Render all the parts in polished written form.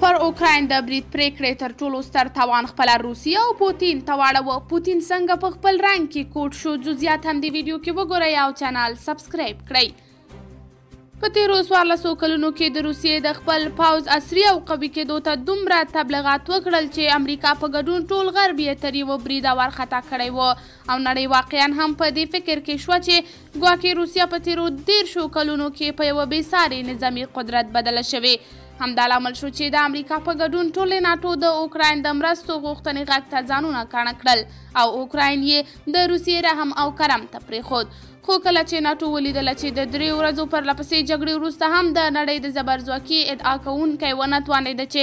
پر اوکراین د برید پریکړې تر ټولو ستر تاوان خپله روسیه او پوتین ته واړوه. پوتین څنګه په خپل رنګ کې کوټ شو؟ جزئیات هم د ویډیو کې وګورئ او چینل سبسکرایب کړئ. په تیرو 14 کلونو کې د روسیې د خپل پوځ عصري او قوي کېدو ته دومره تبلیغات وکړل چې امریکا په ګډون ټول غرب یې تر یوه بریده وارخطا کړی و او نړۍ واقعا هم په دې فکر کې شوه چې ګواکې روسیه په تیرو 10 کلونو کې په یوه بېساري نظامي قدرت بدله شوې. همدا لامل شو چې د امریکا په ګډون ټولې ناټو د اوکراین د مرستو غوښتنې غږ ته ځانونه کاڼه کړل او اوکراین یې د روسیې رحم او کرم ته پرېښود. خو کله چې ناټو ولیدله چې د 3 ورځو پرلپسې جګړې وروسته هم د نړۍ د زبرځواکي ادعا کوونکی ونه توانېده چې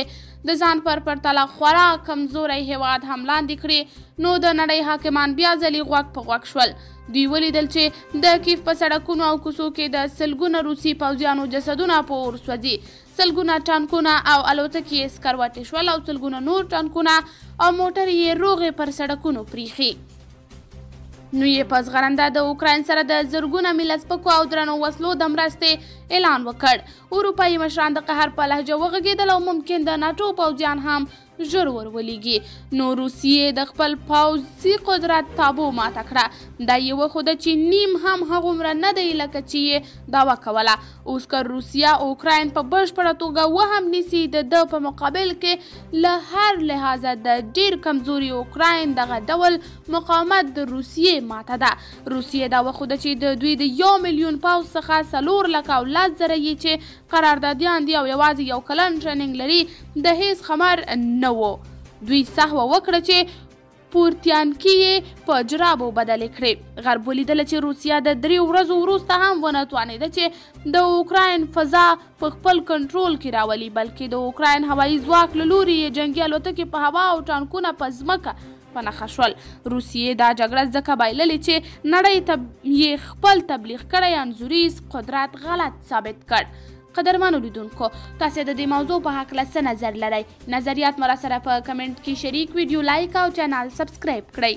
د ځان پر پرتله خورا کمزوری هیواد هم لاندې کړي، نو د نړۍ حاکمان بیا ځلې غوږ په غوږ شول. دوی ولیدل چې د کیف په سړکونو او کوڅو کې د سلګونه روسي پوځیانو جسدونه په اور سوځي، سلګونه ټانکونه او الوتکې یې سکروټې شول او سلګونه نور ټانکونه او موټرې یې روغې پر سړکونو پریښي. نو یې په زغرنده د اوکراین سره د زرګونه میله سپکو او درنو وسلو د مرستې اعلان وکړ. اروپایي مشران د قهر په لهجه وغږېدل او ممکن د ناټو پوځیان هم ژر ورولېږي. نو روسیې د خپل پوځي قدرت تابو ماته کړه. دا یې وښوده چې نیم هم هغومره نه دی لکه چې یې دعوه کوله. اوس که روسیه اوکراین په بشپړه توګه وهم نیسي، د ده په مقابل کې له هر لحاظه د ډېر کمزوري اوکراین دغه ډول مقاومت د روسیې ماته ده. روسیې دا وښوده چې د دوی د 1 میلیون پوځ څخه 4 لکه او 10 زره یې چې قراردادیان دي او یوازې 1 کلن ټریننګ لري د هیڅ خمر نه و. دوی سهوه وکړه چې پورتیانکي یې په جرابو بدلې کړې. غرب ولیدله چې روسیه د 3 ورځو وروسته هم ونه توانېده چې د اوکراین فضا په خپل کنټرول کې راولي، بلکې د اوکراین هوایي ځواک له لوري یې جنګي الوتکې په هوا او ټانکونه په ځمکه په نښه شول. روسیې دا جګړه ځکه بایللې چې نړۍ ته یې خپل تبلیغ کړی انځوریز قدرت غلط ثابت کړ. قدرمنو لیدونکو، تاسې د دې موضوع په هکله څه نظر لرئ؟ نظریات مو راسره په کمنټ کې شریک، ویډیو لایک او چینل سبسکرایب کړئ.